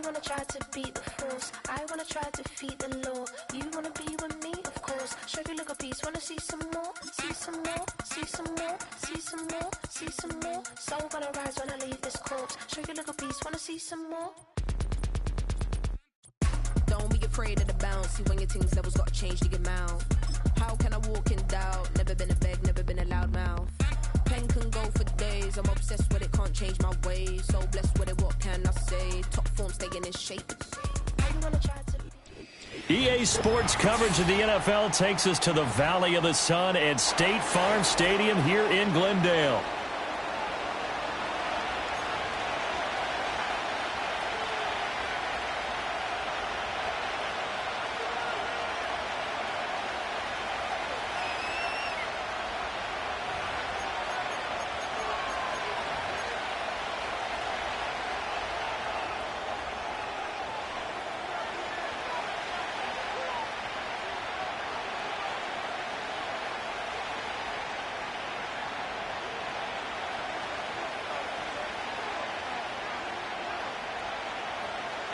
wanna try to beat the force, I wanna try to defeat the law. You wanna be with me, of course. Show you look a piece, wanna see some more, see some more, see some more, see some more, see some more. Soul gonna rise when I leave this corpse. Show you look a piece, wanna see some more. Don't be afraid of the bounce. See when your things levels got changed to your mouth. How can I walk in doubt? Never been a beg, never been a loud mouth. Pen can go for days. I'm obsessed with it, can't change my ways. So blessed with it, what can I say? Top form staying in shape. EA Sports coverage of the NFL takes us to the Valley of the Sun at State Farm Stadium here in Glendale.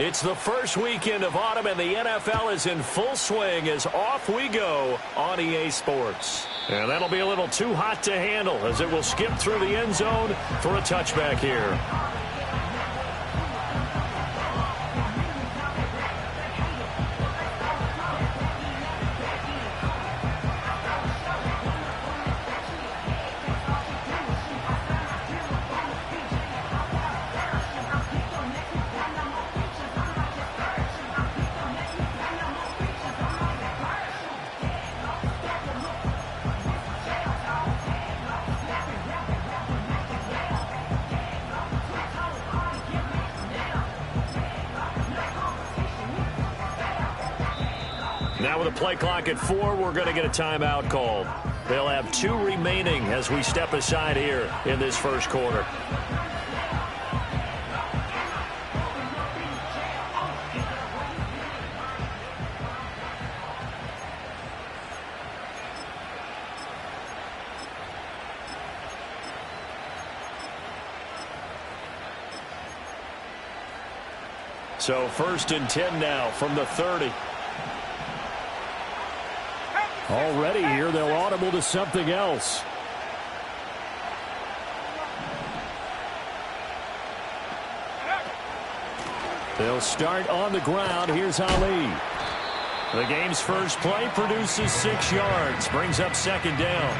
It's the first weekend of autumn, and the NFL is in full swing as off we go on EA Sports. And that'll be a little too hot to handle as it will skip through the end zone for a touchback here. Now with a play clock at 4, we're going to get a timeout called. They'll have 2 remaining as we step aside here in this first quarter. So 1st and 10 now from the 30. Already here, they'll audible to something else. They'll start on the ground. Here's Ali. The game's first play produces 6 yards, brings up 2nd down.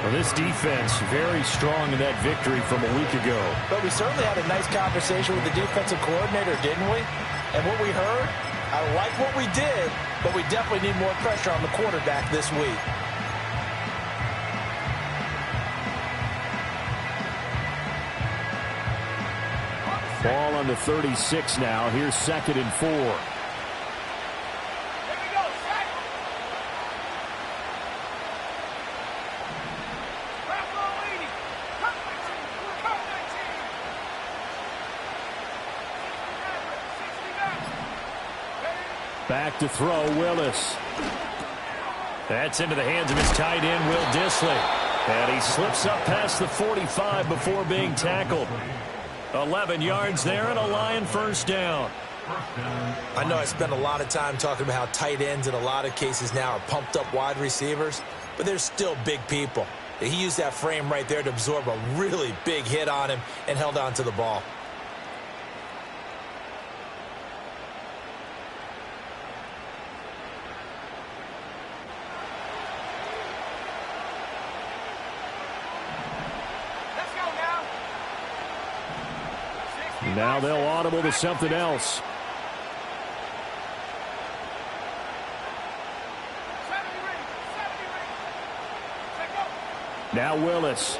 Well, this defense very strong in that victory from a week ago. But we certainly had a nice conversation with the defensive coordinator, didn't we? And what we heard, I like what we did, but we definitely need more pressure on the quarterback this week. Ball on the 36 now. Here's 2nd and 4. Back to throw, Willis. That's into the hands of his tight end, Will Dissly. And he slips up past the 45 before being tackled. 11 yards there and a Lion first down. I know I spend a lot of time talking about how tight ends in a lot of cases now are pumped up wide receivers, but they're still big people. He used that frame right there to absorb a really big hit on him and held on to the ball. Now they'll audible to something else. Now Willis.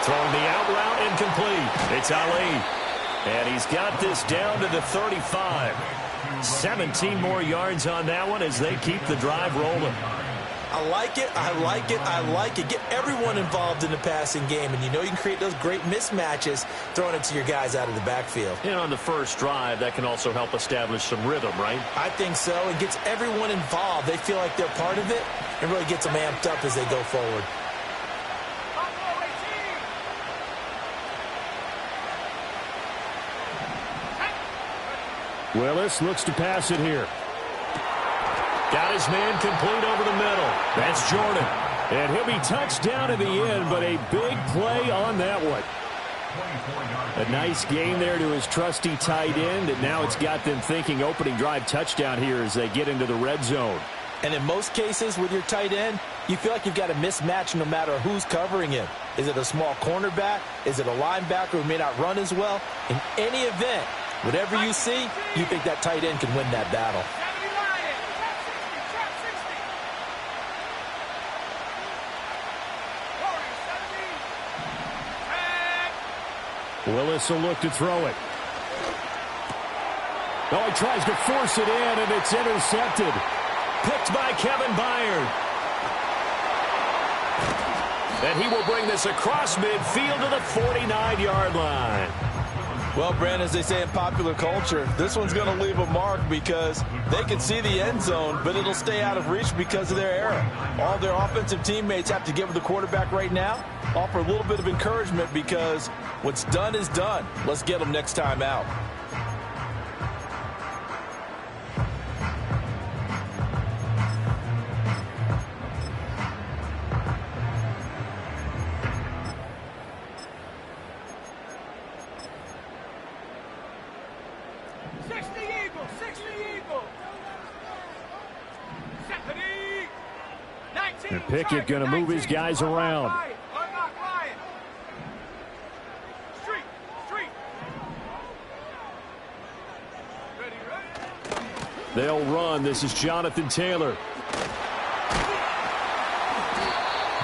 Throwing the out route incomplete. It's Ali. And he's got this down to the 35. 17 more yards on that one as they keep the drive rolling. I like it, I like it, I like it. Get everyone involved in the passing game, and you know you can create those great mismatches throwing it to your guys out of the backfield. And on the first drive, that can also help establish some rhythm, right? I think so. It gets everyone involved. They feel like they're part of it and really gets them amped up as they go forward. Willis looks to pass it here. Got his man complete over the middle. That's Jordan. And he'll be touched down in the end, but a big play on that one. A nice game there to his trusty tight end, and now it's got them thinking opening drive touchdown here as they get into the red zone. And in most cases with your tight end, you feel like you've got a mismatch no matter who's covering him. Is it a small cornerback? Is it a linebacker who may not run as well? In any event, whatever you see, you think that tight end can win that battle. Willis will look to throw it. Oh, he tries to force it in, and it's intercepted. Picked by Kevin Byard. And he will bring this across midfield to the 49-yard line. Well, Brandon, as they say in popular culture, this one's going to leave a mark because they can see the end zone, but it'll stay out of reach because of their error. All their offensive teammates have to give the quarterback right now, offer a little bit of encouragement because what's done is done. Let's get them next time out. And Pickett going to move his guys around. They'll run. This is Jonathan Taylor.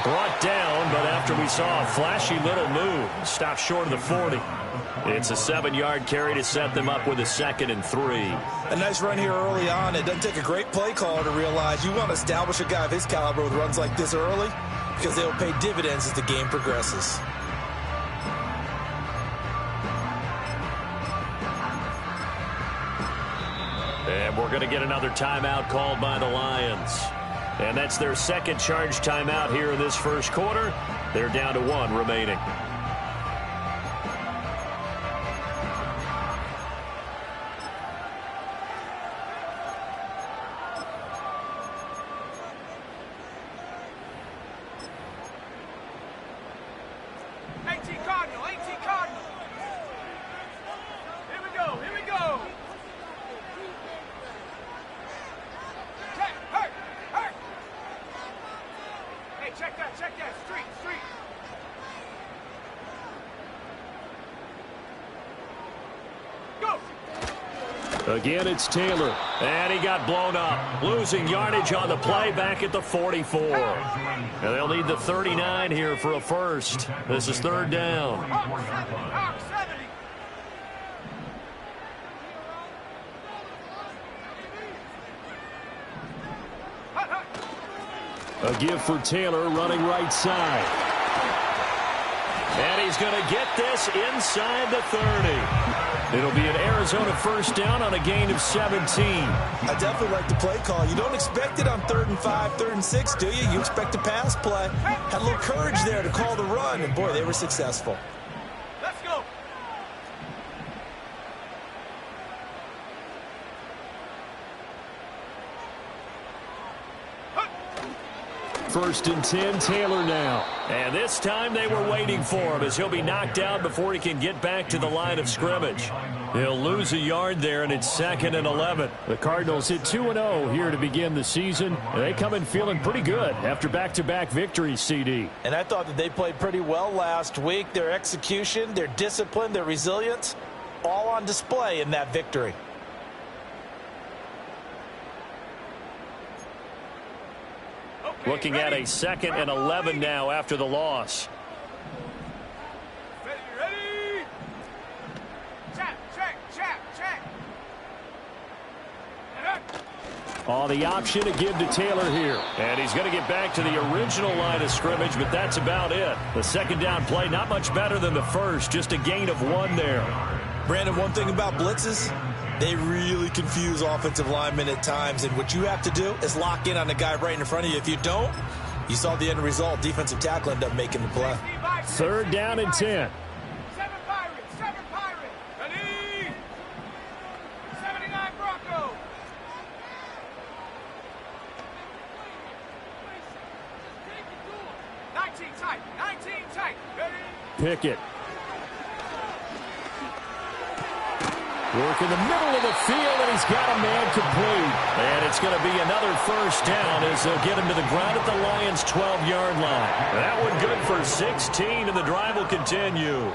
Brought down, but after we saw a flashy little move, stopped short of the 40. It's a 7-yard carry to set them up with a 2nd and 3. A nice run here early on. It doesn't take a great play caller to realize you want to establish a guy of his caliber with runs like this early because they'll pay dividends as the game progresses. And we're going to get another timeout called by the Lions. And that's their second charge timeout here in this first quarter. They're down to 1 remaining. Again, it's Taylor, and he got blown up, losing yardage on the play back at the 44. And they'll need the 39 here for a first. This is 3rd down. A give for Taylor running right side. And he's going to get this inside the 30. It'll be an Arizona first down on a gain of 17. I definitely like the play call. You don't expect it on 3rd and 5, 3rd and 6, do you? You expect a pass play. Had a little courage there to call the run, and boy, they were successful. Let's go. First and 10, Taylor now. And this time they were waiting for him as he'll be knocked down before he can get back to the line of scrimmage. He'll lose a yard there, and it's 2nd and 11. The Cardinals hit 2-0 here to begin the season. And they come in feeling pretty good after back-to-back victories, CD. And I thought that they played pretty well last week. Their execution, their discipline, their resilience, all on display in that victory. Looking at a 2nd and 11 now after the loss. Ready? Check. On the option to give to Taylor here. And he's going to get back to the original line of scrimmage, but that's about it. The 2nd down play, not much better than the first, just a gain of 1 there. Brandon, one thing about blitzes, they really confuse offensive linemen at times, and what you have to do is lock in on the guy right in front of you. If you don't, you saw the end result. Defensive tackle ended up making the play. 3rd down and 10. 7 Pirates. Ready? 79 tight. 19 tight. Ready? Pickett. Work in the middle of the field, and he's got a man complete. And it's going to be another first down as they'll get him to the ground at the Lions' 12-yard line. That one good for 16, and the drive will continue.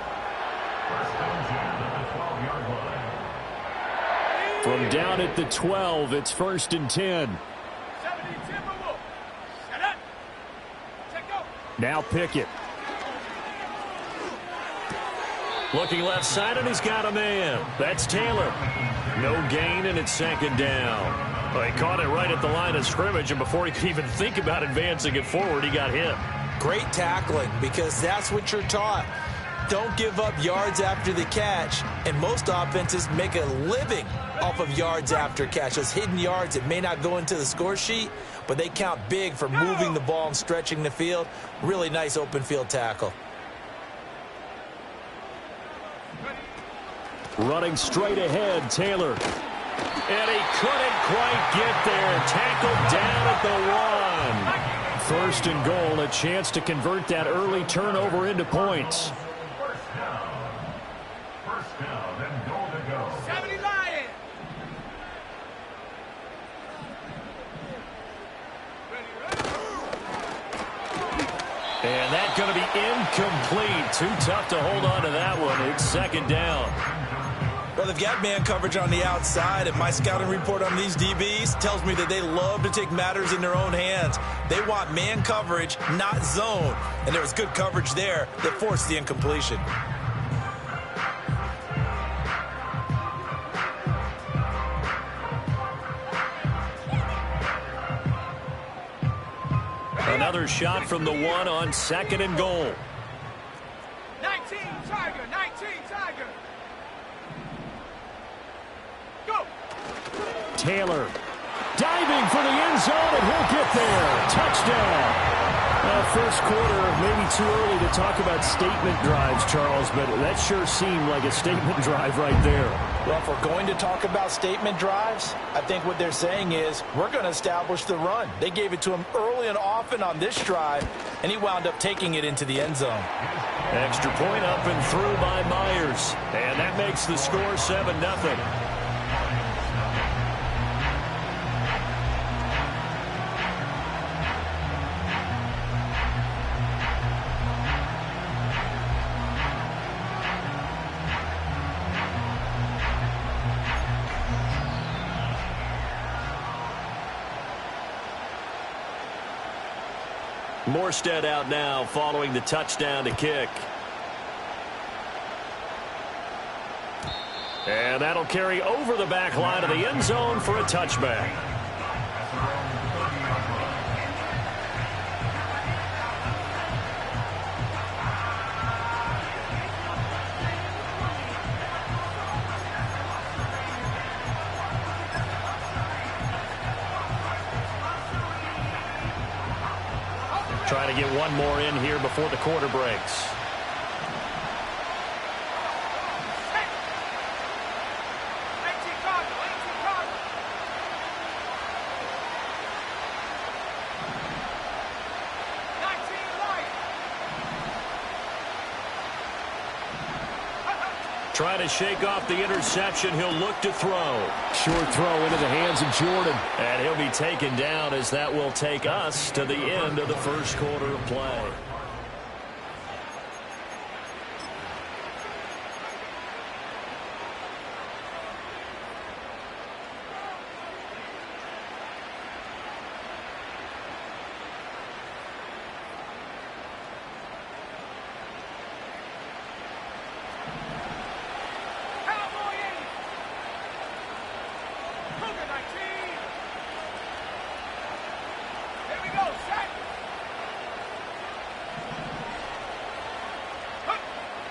From down at the 12, it's 1st and 10. 70 Timberwolves. Set up. Check go. Now Pickett. Looking left side, and he's got a man. That's Taylor. No gain, and it's 2nd down. Well, he caught it right at the line of scrimmage, and before he could even think about advancing it forward, he got hit. Great tackling, because that's what you're taught. Don't give up yards after the catch, and most offenses make a living off of yards after catch. Those hidden yards that may not go into the score sheet, but they count big for moving the ball and stretching the field. Really nice open field tackle. Running straight ahead, Taylor. And he couldn't quite get there. Tackled down at the 1. 1st and goal, a chance to convert that early turnover into points. First down and goal to go. 70 Lions. And that's going to be incomplete. Too tough to hold on to that one. It's 2nd down. Well, they've got man coverage on the outside, and my scouting report on these DBs tells me that they love to take matters in their own hands. They want man coverage, not zone. And there was good coverage there that forced the incompletion. Another shot from the 1 on 2nd and goal. 19 Tiger. 19 Tiger. Go. Taylor diving for the end zone, and he'll get there. Touchdown. First quarter, maybe too early to talk about statement drives, Charles, but that sure seemed like a statement drive right there. Well, if we're going to talk about statement drives, I think what they're saying is we're going to establish the run. They gave it to him early and often on this drive, and he wound up taking it into the end zone. Extra point up and through by Myers, and that makes the score 7-0. Morstead out now following the touchdown to kick. And that'll carry over the back line of the end zone for a touchback. Trying to get one more in here before the quarter breaks. Trying to shake off the interception. He'll look to throw. Short throw into the hands of Jordan. And he'll be taken down as that will take us to the end of the first quarter of play.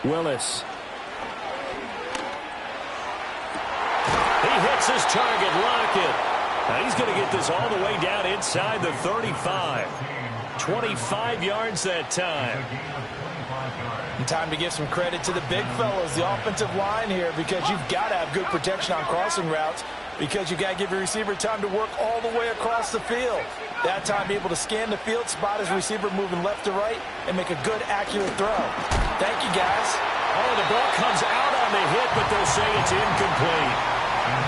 Willis. He hits his target, Lockett. Now he's going to get this all the way down inside the 35. 25 yards that time. And time to give some credit to the big fellows, the offensive line here, because you've got to have good protection on crossing routes. Because you got to give your receiver time to work all the way across the field. That time able to scan the field, spot his receiver moving left to right, and make a good, accurate throw. Thank you, guys. Oh, the ball comes out on the hit, but they'll say it's incomplete.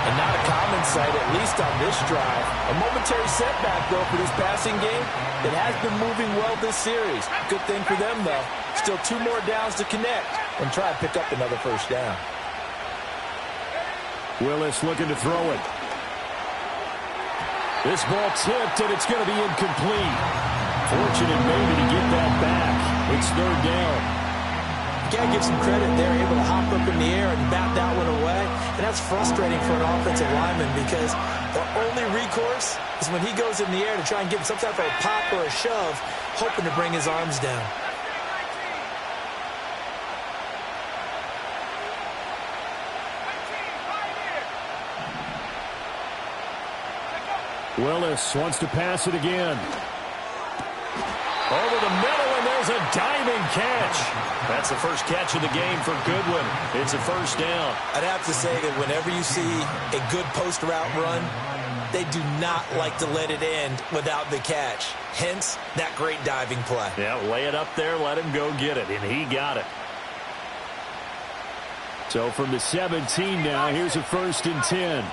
And not a common sight, at least on this drive. A momentary setback, though, for this passing game. It has been moving well this series. Good thing for them, though. Still 2 more downs to connect and try to pick up another first down. Willis looking to throw it. This ball tipped, and it's going to be incomplete. Fortunate maybe to get that back. It's 3rd down. You got to give some credit. They're able to hop up in the air and bat that one away. And that's frustrating for an offensive lineman because the only recourse is when he goes in the air to try and give some type of a pop or a shove, hoping to bring his arms down. Willis wants to pass it again. Over the middle, and there's a diving catch. That's the first catch of the game for Goodwin. It's a first down. I'd have to say that whenever you see a good post route run, they do not like to let it end without the catch. Hence, that great diving play. Yeah, lay it up there, let him go get it, and he got it. So from the 17 now, here's a 1st and 10.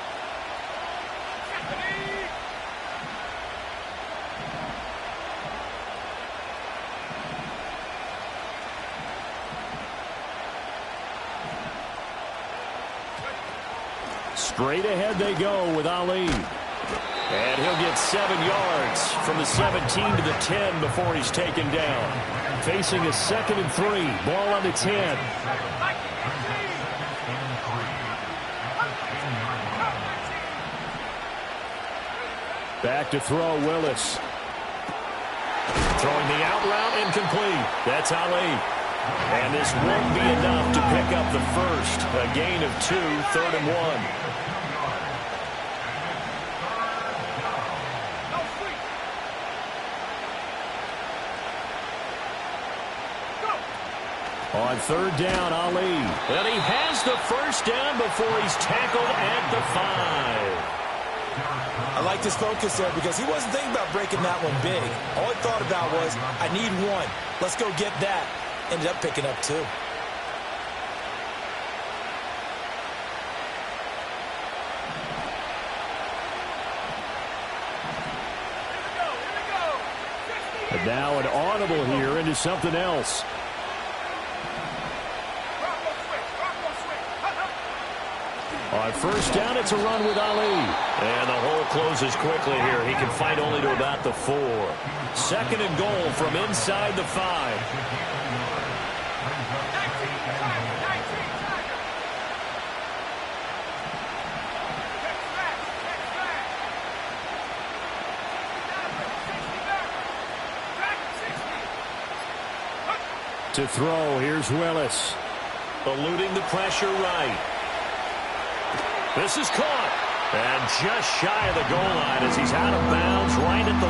Straight ahead they go with Ali. And he'll get 7 yards from the 17 to the 10 before he's taken down. Facing a 2nd and 3. Ball on the 10. Back to throw, Willis. Throwing the out route, incomplete. That's Ali. And this won't be enough to pick up the first. A gain of 2, 3rd and 1. On 3rd down, Ali. And he has the first down before he's tackled at the 5. I like his focus there because he wasn't thinking about breaking that one big. All he thought about was, I need 1. Let's go get that. Ended up picking up 2. And now an audible here into something else. On 1st down, it's a run with Ali. And the hole closes quickly here. He can fight only to about the 4. 2nd and goal from inside the 5. To throw, here's Willis. Eluding the pressure right. This is caught. And just shy of the goal line as he's out of bounds right at the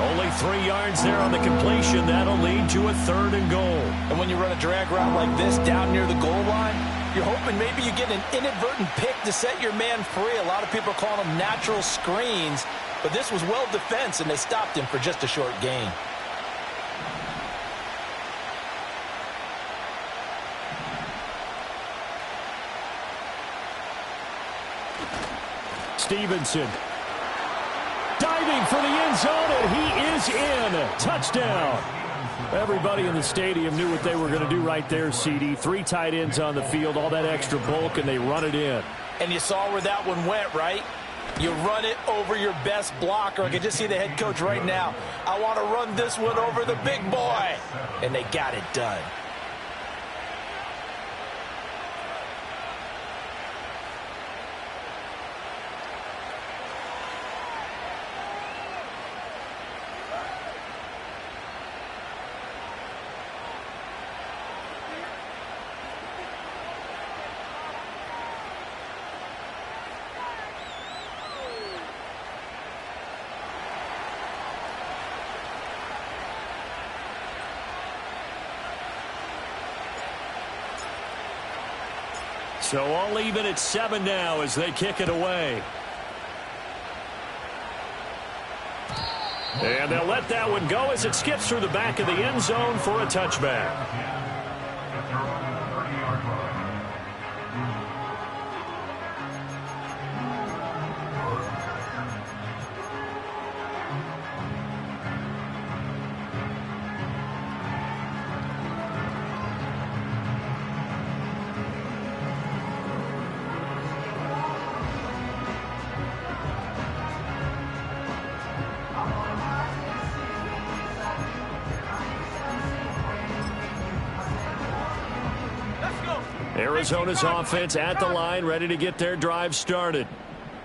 1. Only 3 yards there on the completion. That'll lead to a 3rd and goal. And when you run a drag route like this down near the goal line, you're hoping maybe you get an inadvertent pick to set your man free. A lot of people call them natural screens. But this was well defense, and they stopped him for just a short gain. Stevenson diving for the end zone, and he is in. Touchdown. Everybody in the stadium knew what they were going to do right there, CD. 3 tight ends on the field, all that extra bulk, and they run it in. And you saw where that one went, right? You run it over your best blocker. I can just see the head coach right now. I want to run this one over the big boy. And they got it done. So all even at 7 now as they kick it away. And they'll let that one go as it skips through the back of the end zone for a touchback. Arizona's offense at the line, ready to get their drive started.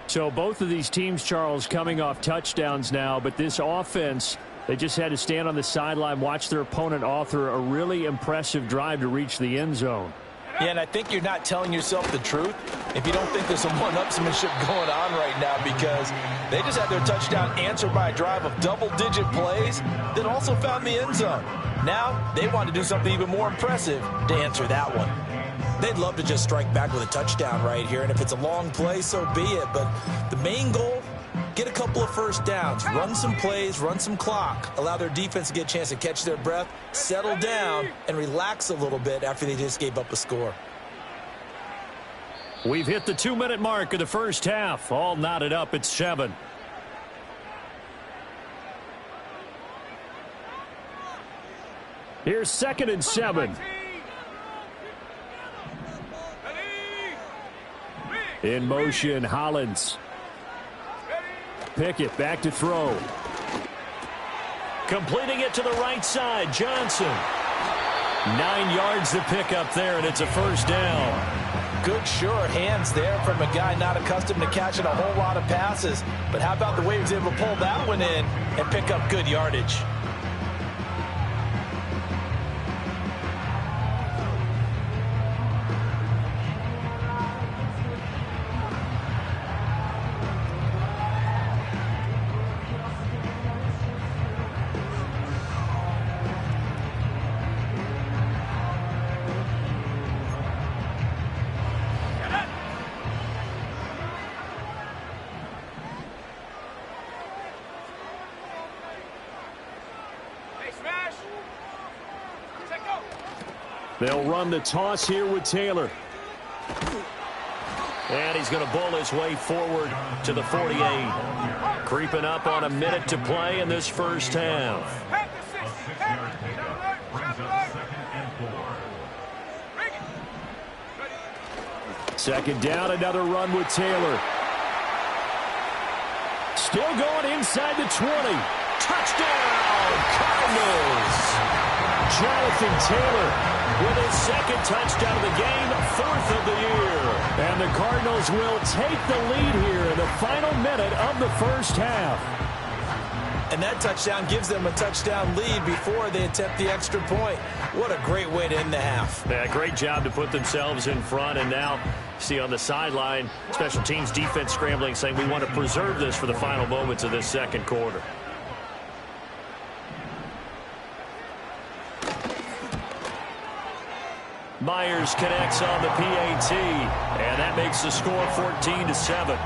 So both of these teams, Charles, coming off touchdowns now, but this offense, they just had to stand on the sideline, watch their opponent author a really impressive drive to reach the end zone. Yeah, and I think you're not telling yourself the truth if you don't think there's some one-upsmanship going on right now, because they just had their touchdown answered by a drive of double-digit plays that also found the end zone. Now they want to do something even more impressive to answer that one. They'd love to just strike back with a touchdown right here, and if it's a long play, so be it. But the main goal, get a couple of first downs, run some plays, run some clock, allow their defense to get a chance to catch their breath, settle down, and relax a little bit after they just gave up a score. We've hit the 2-minute mark of the first half. All knotted up at 7. Here's 2nd and 7. In motion, Hollins. Pickett back to throw. Completing it to the right side, Johnson. 9 yards to pick up there, and it's a first down. Good, sure hands there from a guy not accustomed to catching a whole lot of passes. But how about the way he was able to pull that one in and pick up good yardage? They'll run the toss here with Taylor. And he's going to bull his way forward to the 48. Creeping up on a minute to play in this first half. Second down, another run with Taylor. Still going inside the 20. Touchdown, Cardinals! Jonathan Taylor with his second touchdown of the game, 4th of the year. And the Cardinals will take the lead here in the final minute of the first half. And that touchdown gives them a touchdown lead before they attempt the extra point. What a great way to end the half. Yeah, great job to put themselves in front. And now, see on the sideline, special teams defense scrambling, saying we want to preserve this for the final moments of this second quarter. Myers connects on the PAT, and that makes the score 14-7.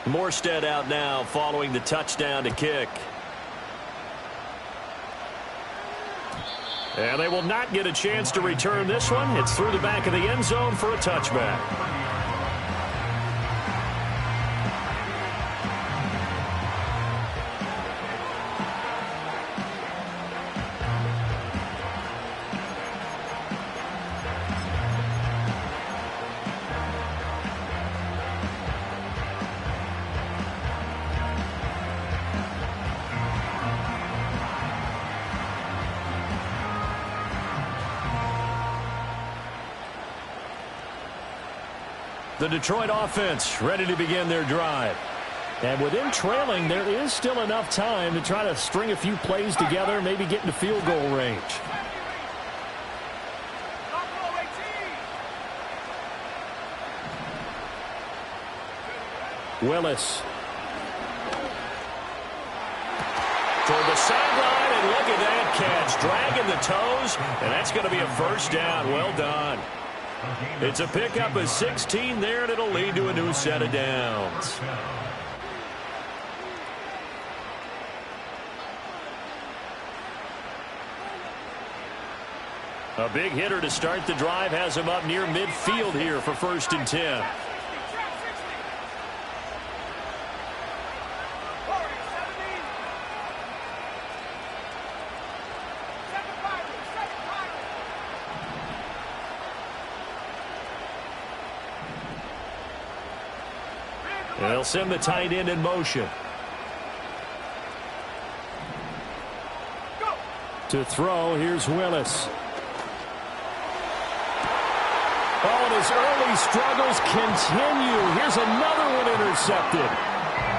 Morstead out now following the touchdown to kick. And they will not get a chance to return this one. It's through the back of the end zone for a touchback. The Detroit offense ready to begin their drive. And within trailing, there is still enough time to try to string a few plays together, maybe get into field goal range. Willis. Toward the sideline, and look at that catch. Dragging the toes, and that's going to be a first down. Well done. It's a pickup of 16 there, and it'll lead to a new set of downs. A big hitter to start the drive has him up near midfield here for 1st and 10. They'll send the tight end in motion. To throw, here's Willis. Oh, and his early struggles continue. Here's another one intercepted.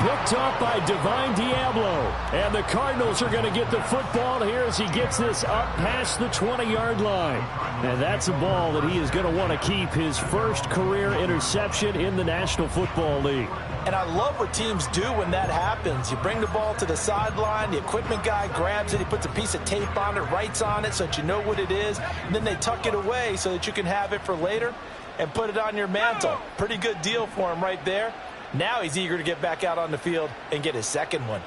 Picked up by Divine Diablo. And the Cardinals are going to get the football here as he gets this up past the 20-yard line. And that's a ball that he is going to want to keep, his first career interception in the National Football League. And I love what teams do when that happens. You bring the ball to the sideline, the equipment guy grabs it, he puts a piece of tape on it, writes on it so that you know what it is, and then they tuck it away so that you can have it for later and put it on your mantle. Pretty good deal for him right there. Now he's eager to get back out on the field and get his second one.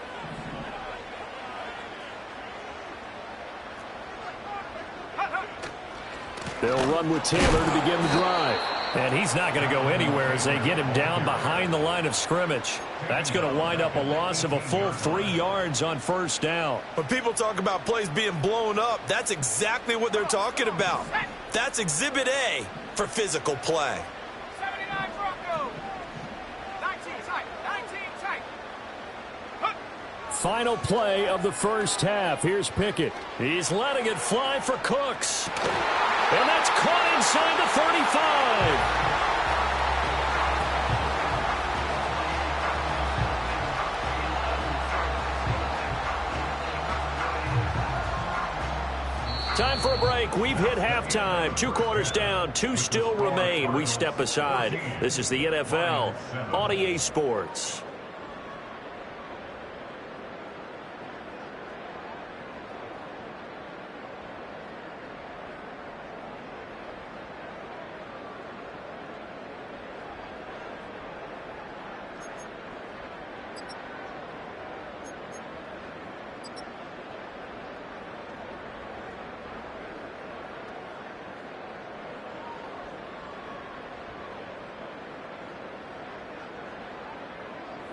They'll run with Taylor to begin the drive. And he's not going to go anywhere as they get him down behind the line of scrimmage. That's going to wind up a loss of a full 3 yards on 1st down. When people talk about plays being blown up, that's exactly what they're talking about. That's Exhibit A for physical play. 79 Bronco. 19 tight. 19 tight. Final play of the first half. Here's Pickett. He's letting it fly for Cooks. And that's caught inside the 35. Time for a break. We've hit halftime. 2 quarters down. 2 still remain. We step aside. This is the NFL on EA Sports.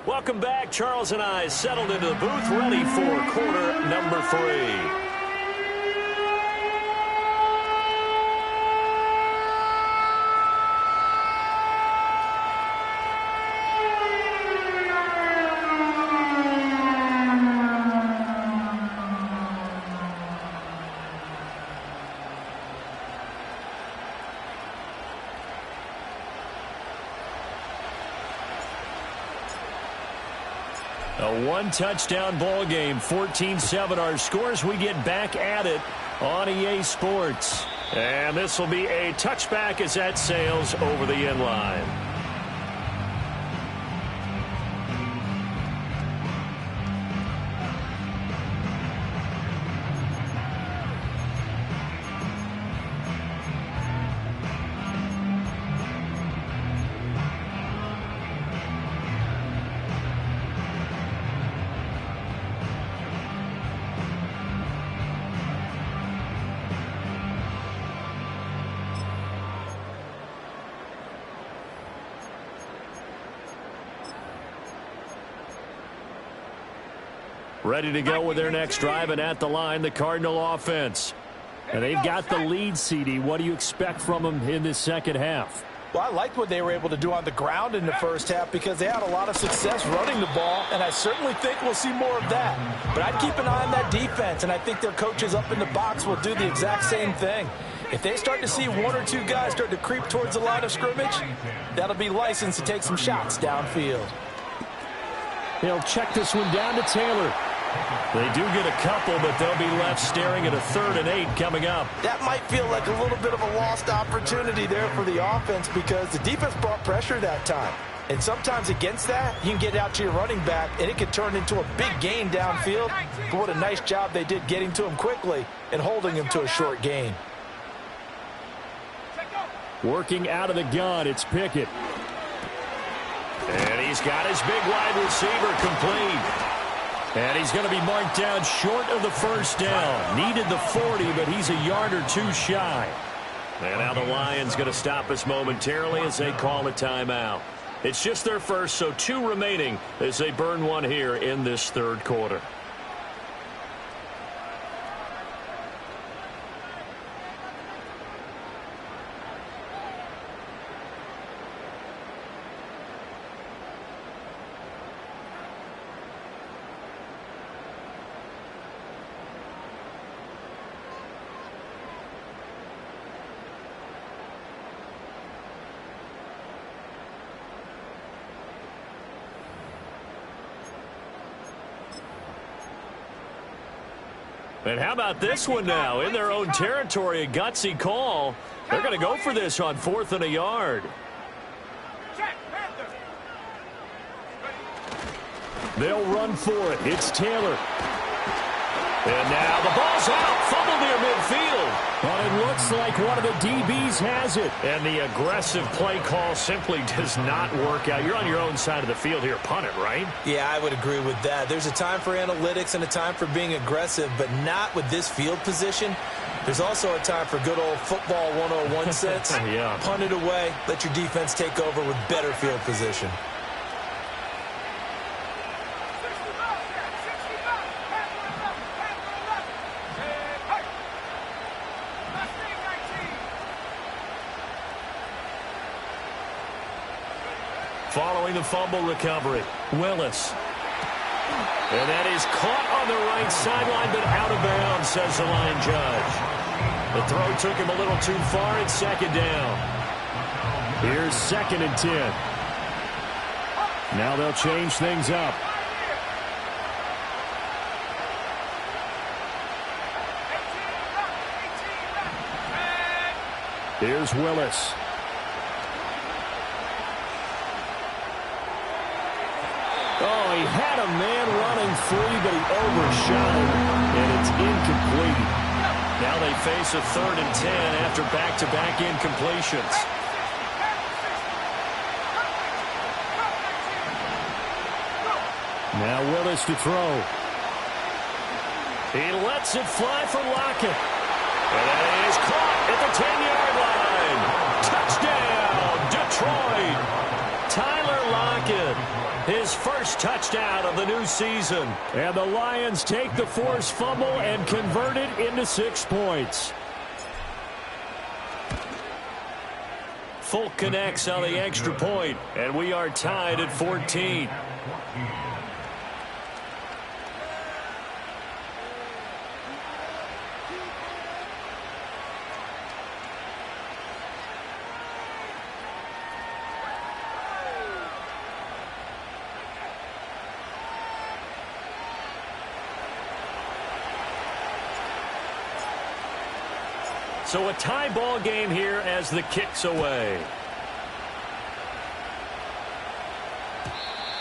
Welcome back. Charles and I settled into the booth, ready for quarter number 3. A 1-touchdown ball game, 14-7 our scores. We get back at it on EA Sports. And this will be a touchback as that sails over the end line. Ready to go with their next drive, and at the line, the Cardinal offense. And they've got the lead, CD. What do you expect from them in this second half? Well, I liked what they were able to do on the ground in the first half because they had a lot of success running the ball, and I certainly think we'll see more of that. But I'd keep an eye on that defense, and I think their coaches up in the box will do the exact same thing. If they start to see one or two guys start to creep towards the line of scrimmage, that'll be licensed to take some shots downfield. He'll check this one down to Taylor. They do get a couple, but they'll be left staring at a 3rd and 8 coming up. That might feel like a little bit of a lost opportunity there for the offense because the defense brought pressure that time. And sometimes against that, you can get out to your running back, and it can turn into a big gain downfield. But what a nice job they did getting to him quickly and holding him to a short gain. Working out of the gun, it's Pickett. And he's got his big wide receiver complete. And he's going to be marked down short of the first down. Needed the 40, but he's a yard or two shy. And now the Lions going to stop us momentarily as they call a timeout. It's just their first, so 2 remaining as they burn one here in this 3rd quarter. And how about this one now? In their own territory, a gutsy call. They're going to go for this on 4th and a yard. They'll run for it. It's Taylor. And now the ball's out. Fumble near midfield. But it looks like one of the DBs has it. And the aggressive play call simply does not work out. You're on your own side of the field here. Punt it, right? Yeah, I would agree with that. There's a time for analytics and a time for being aggressive, but not with this field position. There's also a time for good old football 101 sense. Yeah. Punt it away. Let your defense take over with better field position. Following the fumble recovery, Willis. And that is caught on the right sideline, but out of bounds, says the line judge. The throw took him a little too far. It's 2nd down. Here's 2nd and 10. Now they'll change things up. Here's Willis. Oh, he had a man running free, but he overshot him, and it's incomplete. Now they face a 3rd and 10 after back-to-back incompletions. Now Willis to throw. He lets it fly for Lockett. And it is caught at the 10-yard line. Touchdown, Detroit. Tyler Lockett, his first touchdown of the new season. And the Lions take the forced fumble and convert it into 6 points. Folk connects on the extra point, and we are tied at 14. So a tie ball game here as the kick's away.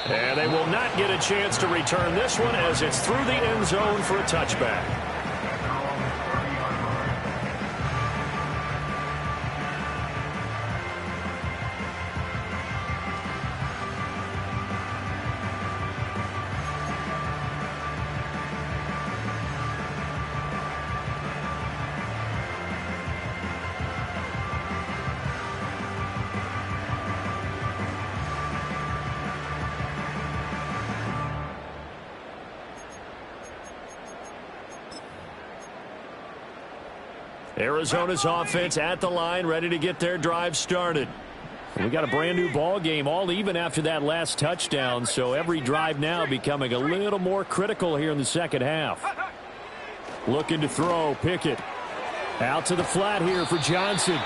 And they will not get a chance to return this one as it's through the end zone for a touchback. Arizona's offense at the line, ready to get their drive started. We got a brand new ball game, all even after that last touchdown, so every drive now becoming a little more critical here in the second half. Looking to throw, Pickett. Out to the flat here for Johnson.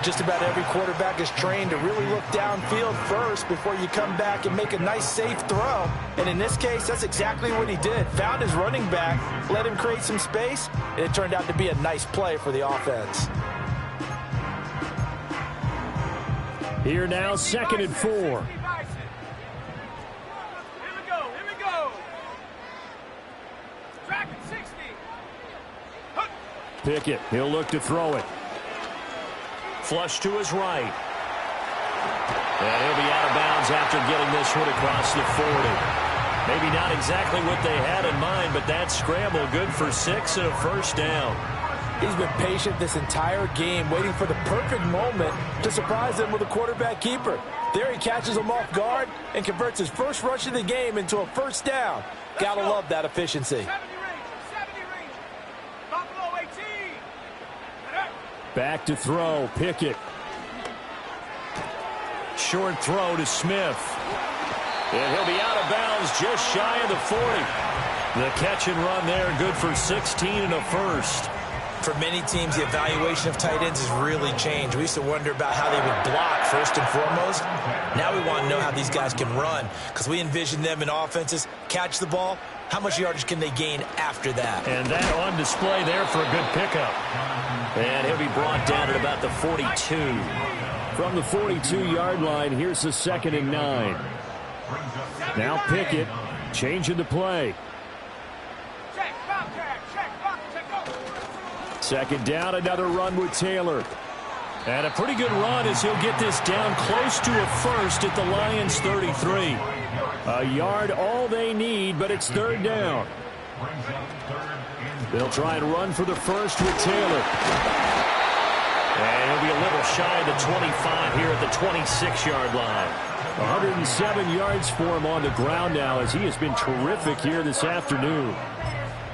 Just about every quarterback is trained to really look downfield first before you come back and make a nice, safe throw. And in this case, that's exactly what he did. Found his running back, let him create some space, and it turned out to be a nice play for the offense. Here now, 2nd and 4. Here we go. Track at 60. Pickett, he'll look to throw it. Flush to his right. And he'll be out of bounds after getting this one across the 40. Maybe not exactly what they had in mind, but that scramble good for 6 and a first down. He's been patient this entire game, waiting for the perfect moment to surprise them with a quarterback keeper. There he catches him off guard and converts his first rush of the game into a first down. Gotta love that efficiency. 70 range. Buffalo 18. Back to throw, Pickett. Short throw to Smith. And he'll be out of bounds just shy of the 40. The catch and run there, good for 16 and a first. For many teams, the evaluation of tight ends has really changed. We used to wonder about how they would block first and foremost. Now we want to know how these guys can run, because we envision them in offenses catch the ball. How much yardage can they gain after that? And that on display there for a good pickup. And he'll be brought down at about the 42. From the 42-yard line, here's the 2nd and 9. Now Pickett changing the play. Second down, another run with Taylor. And a pretty good run as he'll get this down close to a first at the Lions' 33. A yard all they need, but it's 3rd down. They'll try and run for the first with Taylor. And he'll be a little shy of the 25 here at the 26-yard line. 107 yards for him on the ground now as he has been terrific here this afternoon.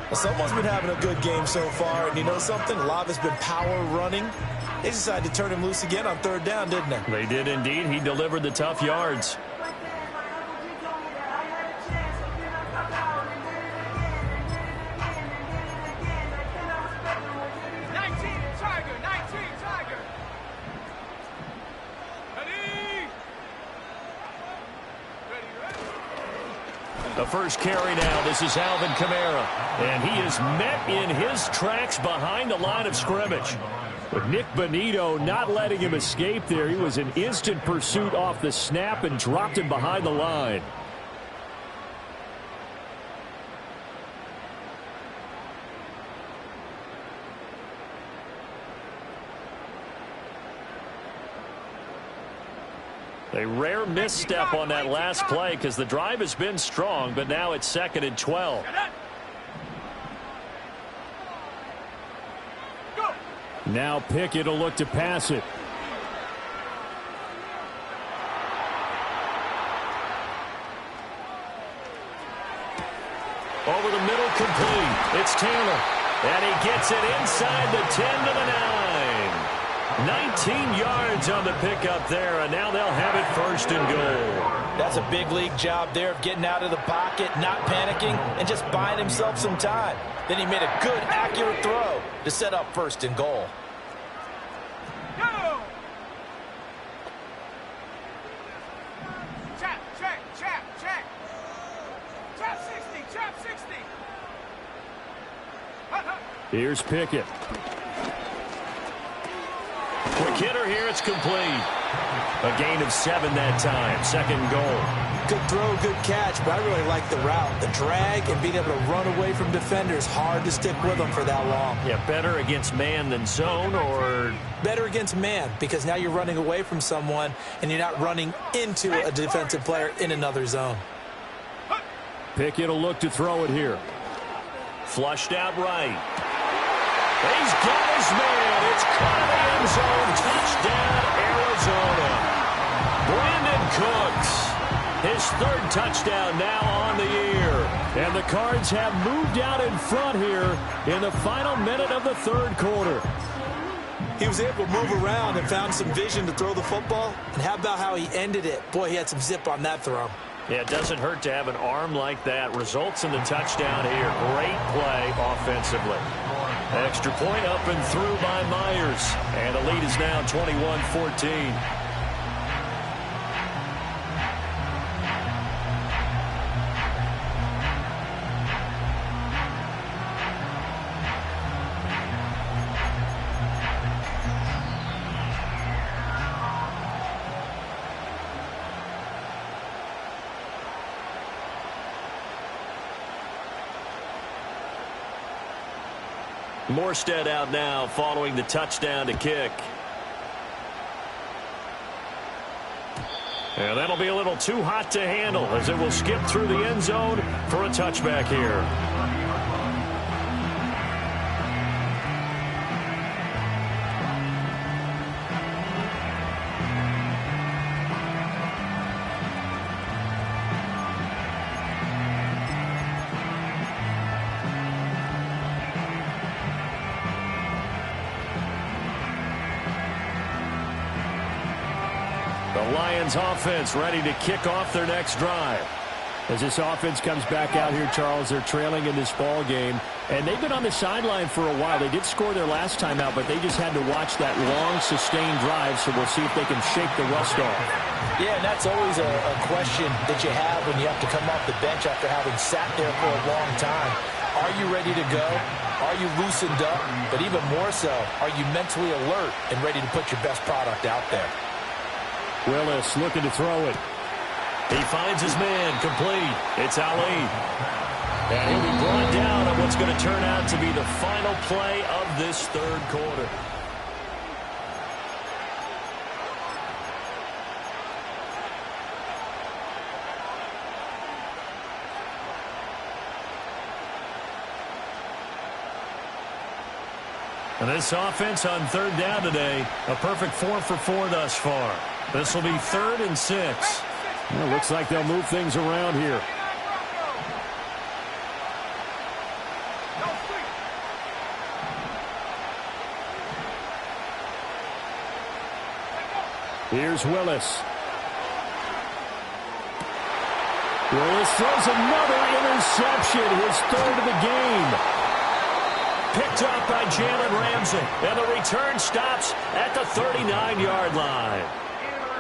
Well, someone's been having a good game so far, and you know something? A lot of it's been power running. They decided to turn him loose again on 3rd down, didn't they? They did indeed. He delivered the tough yards. The first carry now. This is Alvin Kamara. And he is met in his tracks behind the line of scrimmage. But Nick Bonito not letting him escape there. He was in instant pursuit off the snap and dropped him behind the line. A rare misstep on that last play because the drive has been strong, but now it's 2nd and 12. Now Pickett will look to pass it. Over the middle, complete. It's Taylor. And he gets it inside the 10 to the 9. 19 yards on the pickup there, and now they'll have it 1st and goal. That's a big league job there of getting out of the pocket, not panicking, and just buying himself some time. Then he made a good, accurate throw to set up 1st and goal. Go! Check. Trap 60. Here's Pickett. Quick hitter here, it's complete. A gain of 7 that time, 2nd goal. Good throw, good catch, but I really like the route. The drag and being able to run away from defenders, hard to stick with them for that long. Yeah, better against man than zone, or? Better against man, because now you're running away from someone and you're not running into a defensive player in another zone. Pickett will look to throw it here. Flushed out right. He's got his man. It's caught in the end zone. Touchdown, Arizona. Brandon Cooks. His 3rd touchdown now on the year. And the Cards have moved out in front here in the final minute of the 3rd quarter. He was able to move around and found some vision to throw the football. And how about how he ended it? Boy, he had some zip on that throw. Yeah, it doesn't hurt to have an arm like that. Results in the touchdown here. Great play offensively. Extra point up and through by Myers. And the lead is now 21-14. Morstead out now following the touchdown to kick. And that'll be a little too hot to handle as it will skip through the end zone for a touchback here. The Lions offense ready to kick off their next drive. As this offense comes back out here, Charles, they're trailing in this ball game, and they've been on the sideline for a while. They did score their last time out, but they just had to watch that long, sustained drive, so we'll see if they can shake the rust off. Yeah, and that's always a question that you have when you have to come off the bench after having sat there for a long time. Are you ready to go? Are you loosened up? But even more so, are you mentally alert and ready to put your best product out there? Willis looking to throw it. He finds his man complete. It's Ali. And he'll be brought down on what's going to turn out to be the final play of this third quarter. And this offense on third down today, a perfect 4 for 4 thus far. This will be 3rd and 6. Well, looks like they'll move things around here. Here's Willis. Willis throws another interception, his 3rd of the game. Picked up by Jalen Ramsey. And the return stops at the 39-yard line.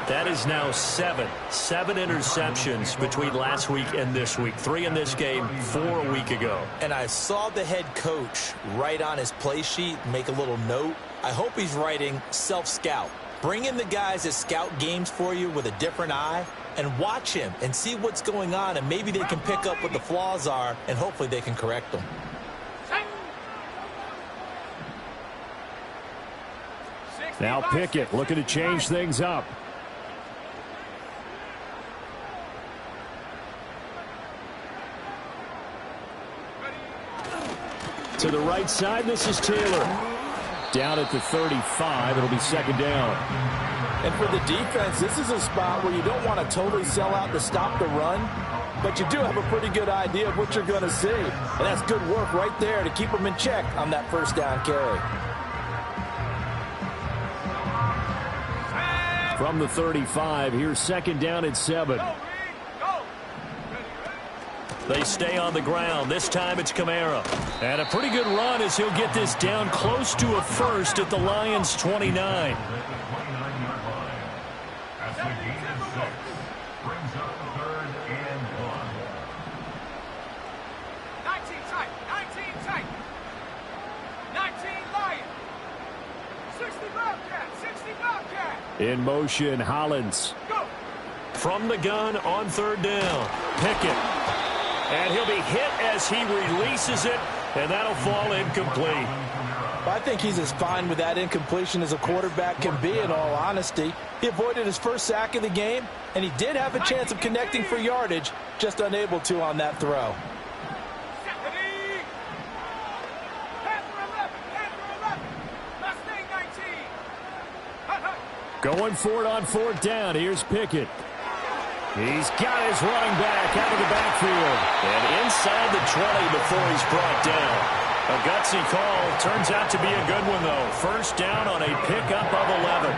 That is now 7 interceptions between last week and this week. 3 in this game, 4 a week ago. And I saw the head coach write on his play sheet, make a little note. I hope he's writing self-scout. Bring in the guys that scout games for you with a different eye and watch him and see what's going on, and maybe they can pick up what the flaws are, and hopefully they can correct them. Now Pickett looking to change things up. To the right side, this is Taylor. Down at the 35, it'll be 2nd down. And for the defense, this is a spot where you don't want to totally sell out to stop the run, but you do have a pretty good idea of what you're going to see. And that's good work right there to keep them in check on that 1st down carry. From the 35, here's 2nd down and 7. They stay on the ground. This time it's Kamara. And a pretty good run as he'll get this down close to a 1st at the Lions' 29. In motion, Hollins. From the gun on 3rd down. Pickett. And he'll be hit as he releases it, and that'll fall incomplete. I think he's as fine with that incompletion as a quarterback can be, in all honesty. He avoided his 1st sack of the game, and he did have a chance of connecting for yardage, just unable to on that throw. Going for it on 4th down. Here's Pickett. He's got his running back out of the backfield. And inside the 20 before he's brought down. A gutsy call. Turns out to be a good one, though. 1st down on a pickup of 11.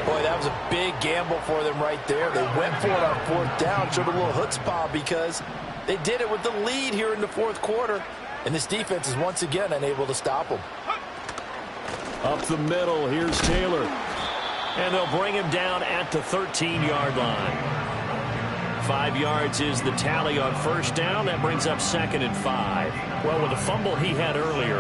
Boy, that was a big gamble for them right there. They went for it on 4th down. Showed a little chutzpah because they did it with the lead here in the 4th quarter. And this defense is once again unable to stop him. Up the middle, here's Taylor. And they'll bring him down at the 13-yard line. 5 yards is the tally on first down. That brings up 2nd and 5. Well, with the fumble he had earlier,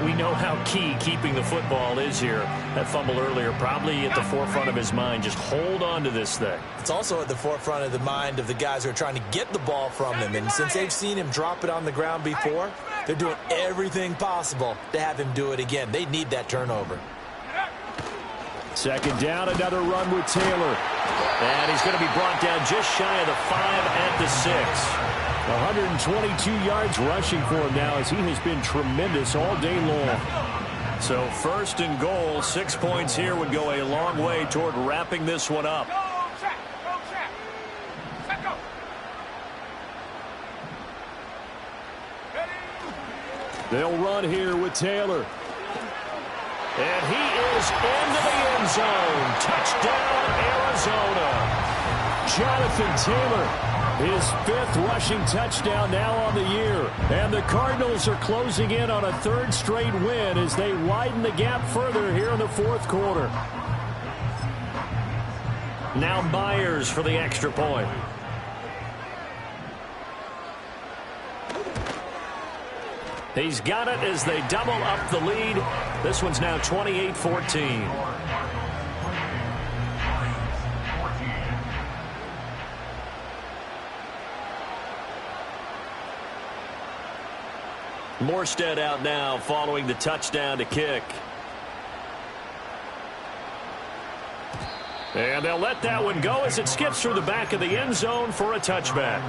we know how key keeping the football is here. That fumble earlier probably at the forefront of his mind. Just hold on to this thing. It's also at the forefront of the mind of the guys who are trying to get the ball from him. And since they've seen him drop it on the ground before, they're doing everything possible to have him do it again. They need that turnover. 2nd down, another run with Taylor. And he's going to be brought down just shy of the 5 at the 6. 122 yards rushing for him now as he has been tremendous all day long. So 1st and goal, 6 points here would go a long way toward wrapping this one up. They'll run here with Taylor. And he is into the end zone. Touchdown, Arizona. Jonathan Taylor, his 5th rushing touchdown now on the year. And the Cardinals are closing in on a 3rd straight win as they widen the gap further here in the 4th quarter. Now Myers for the extra point. He's got it as they double up the lead. This one's now 28-14. Morstead out now following the touchdown to kick. And they'll let that one go as it skips through the back of the end zone for a touchback.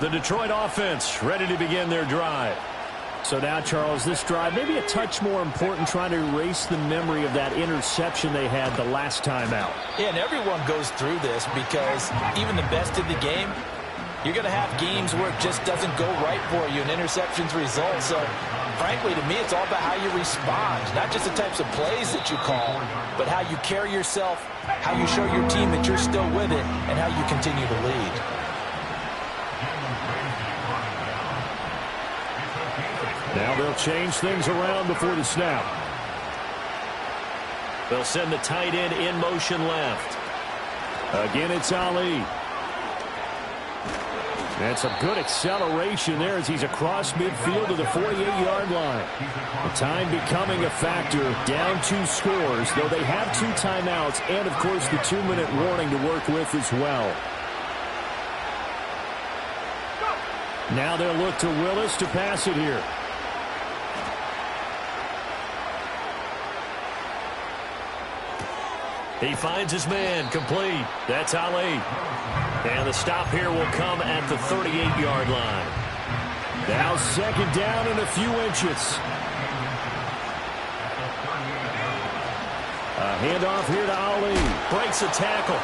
The Detroit offense ready to begin their drive. So now, Charles, this drive maybe a touch more important, trying to erase the memory of that interception they had the last time out. Yeah, and everyone goes through this because even the best in the game, you're going to have games where it just doesn't go right for you and interceptions result. So, frankly, to me, it's all about how you respond, not just the types of plays that you call, but how you carry yourself, how you show your team that you're still with it, and how you continue to lead. Now they'll change things around before the snap. They'll send the tight end in motion left. Again, it's Ali. And some good acceleration there as he's across midfield to the 48-yard line. The time becoming a factor, down 2 scores, though they have 2 timeouts and, of course, the 2-minute warning to work with as well. Now they'll look to Willis to pass it here. He finds his man, complete. That's Ali. And the stop here will come at the 38-yard line. Now 2nd down and a few inches. A handoff here to Ali. Breaks a tackle.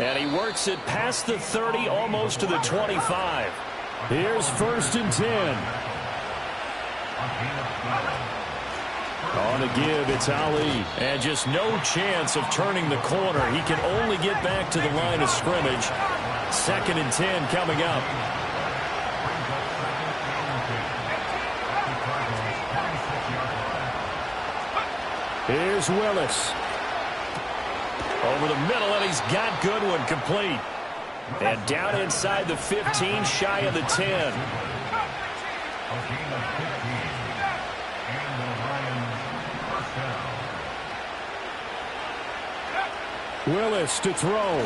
And he works it past the 30, almost to the 25. Here's 1st and 10. On the give, it's Ali. And just no chance of turning the corner. He can only get back to the line of scrimmage. 2nd and 10 coming up. Here's Willis. Over the middle, and he's got Goodwin, complete. And down inside the 15, shy of the 10. Willis to throw.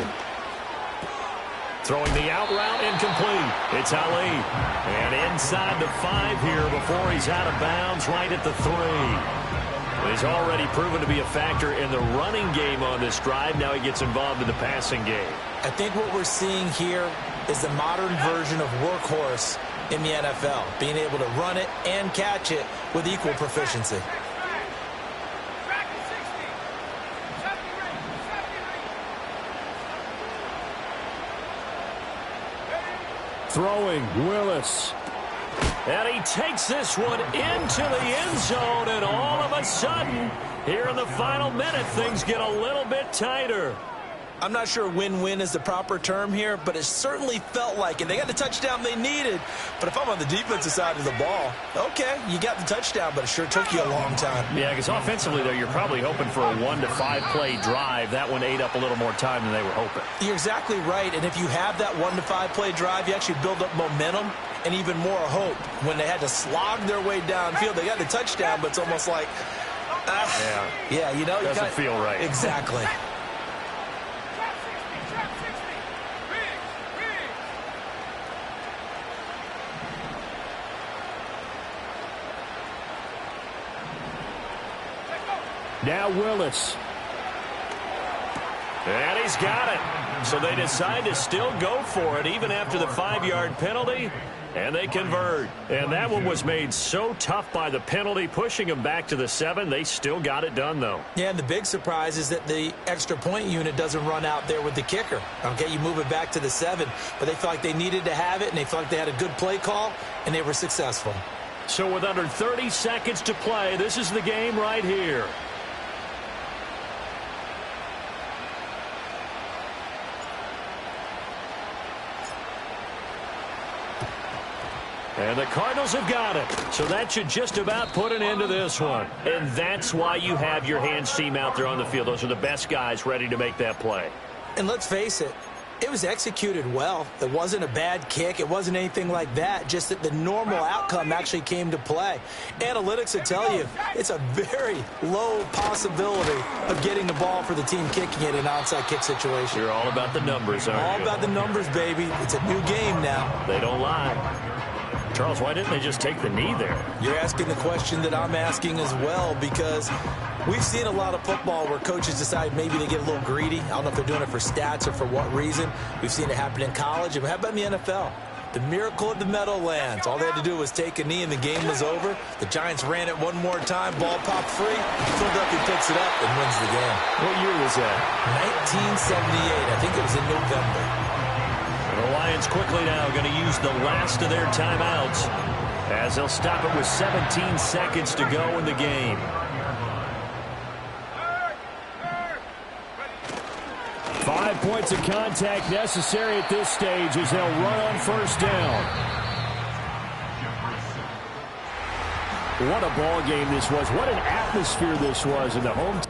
Throwing the out route, incomplete. It's Ali. And inside the 5 here before he's out of bounds, right at the 3. He's already proven to be a factor in the running game on this drive. Now he gets involved in the passing game. I think what we're seeing here is the modern version of workhorse in the NFL, being able to run it and catch it with equal proficiency. Throwing, Willis. And he takes this one into the end zone, and all of a sudden, here in the final minute, things get a little bit tighter. I'm not sure win-win is the proper term here, but it certainly felt like it. They got the touchdown they needed, but if I'm on the defensive side of the ball, okay, you got the touchdown, but it sure took you a long time. Yeah, because offensively, though, you're probably hoping for a 1 to 5 play drive. That one ate up a little more time than they were hoping. You're exactly right, and if you have that 1 to 5 play drive, you actually build up momentum and even more hope. When they had to slog their way downfield, they got the touchdown, but it's almost like, yeah, you know, doesn't feel right. Exactly. Now Willis. And he's got it. So they decide to still go for it even after the 5-yard penalty, and they convert. And that one was made so tough by the penalty, pushing them back to the 7. They still got it done, though. Yeah, and the big surprise is that the extra point unit doesn't run out there with the kicker. Okay, you move it back to the 7, but they felt like they needed to have it, and they felt like they had a good play call, and they were successful. So with under 30 seconds to play, this is the game right here. And the Cardinals have got it. So that should just about put an end to this one. And that's why you have your hands team out there on the field. Those are the best guys ready to make that play. And let's face it, it was executed well. It wasn't a bad kick. It wasn't anything like that. Just that the normal outcome actually came to play. Analytics will tell you it's a very low possibility of getting the ball for the team kicking it in an onside kick situation. You're all about the numbers, aren't you? All about the numbers, baby. It's a new game now. They don't lie. Charles, why didn't they just take the knee there? You're asking the question that I'm asking as well, because we've seen a lot of football where coaches decide maybe they get a little greedy. I don't know if they're doing it for stats or for what reason. We've seen it happen in college. And how about in the NFL? The miracle of the Meadowlands. All they had to do was take a knee and the game was over. The Giants ran it one more time. Ball popped free. Philadelphia picks it up and wins the game. What year was that? 1978. I think it was in November. The Lions quickly now going to use the last of their timeouts as they'll stop it with 17 seconds to go in the game. Five points of contact necessary at this stage as they'll run on first down. What a ball game this was. What an atmosphere this was in the home.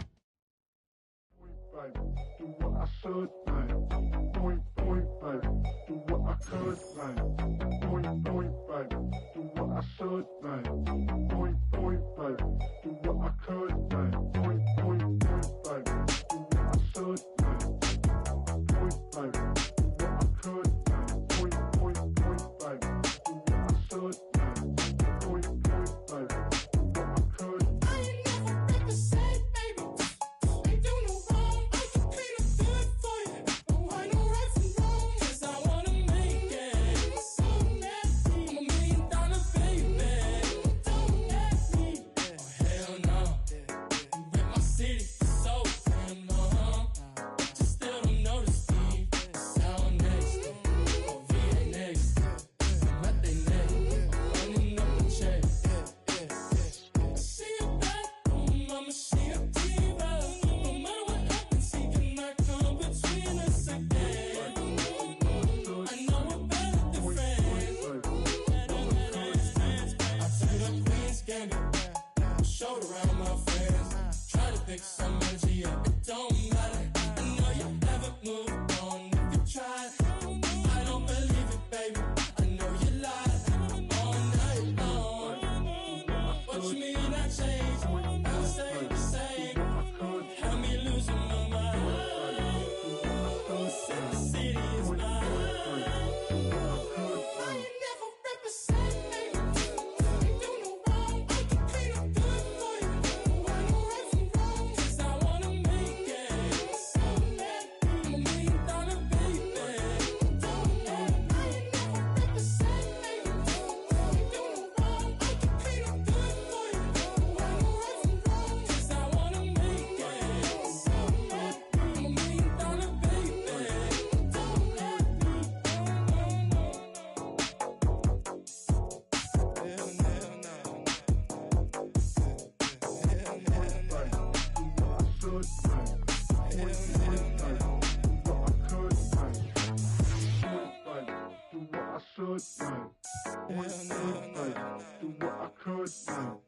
Do what I could now.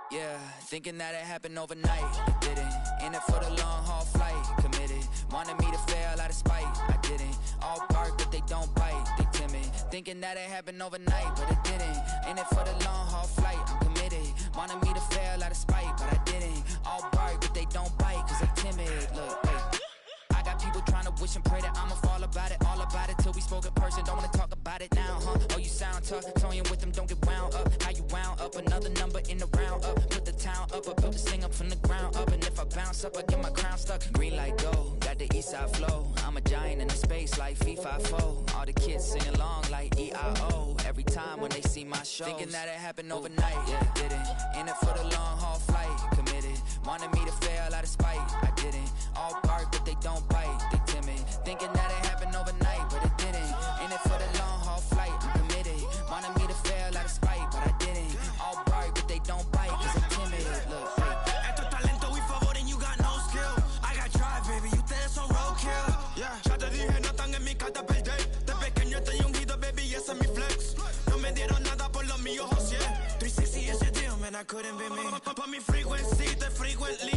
Yeah, thinking that it happened overnight. It didn't. In it for the long haul flight. Committed. Wanted me to fail out of spite. I didn't. All bark, but they don't bite. They timid. Thinking that it happened overnight, but it didn't. In it for the long haul flight. I'm committed. Wanted me to fail out of spite, but I didn't. All bark, but they don't bite, cause they timid. Look, wait. I got people trying to wish and pray that I'ma fall about it. All about it till we spoke in person. Don't wanna talk about it now, huh? Oh, you sound tough. Toying with them, don't get wound up. How you wound up? Another number in the round up. Put the town up. I built this thing up from the ground up. And if I bounce up, I get my crown stuck. Green light go. Got the east side flow. I'm a giant in the space like FIFA4. All the kids sing along like E-I-O. Every time when they see my show. Thinking that it happened overnight. Yeah, didn't. In it for the long haul flight. Committed. Wanted me to fail out of spite. I didn't. All bark, but they don't bite. They timid. Thinking that it happened overnight, but it didn't. In it for the long haul flight. I'm committed. Wanted me to fail out of spite, but I didn't. All bark, but they don't bite, cause they timid. Look, esto es talento y favor and you got no skill. I got drive, baby, ustedes son roadkill. Yeah, ya te dije, no están en mi carta perder. De pequeño estoy ungido, baby, y ese es mi flex. No me dieron nada por lo mío, José. 360 is your deal, man, I couldn't be me. Pa' mi frequency, te frequently.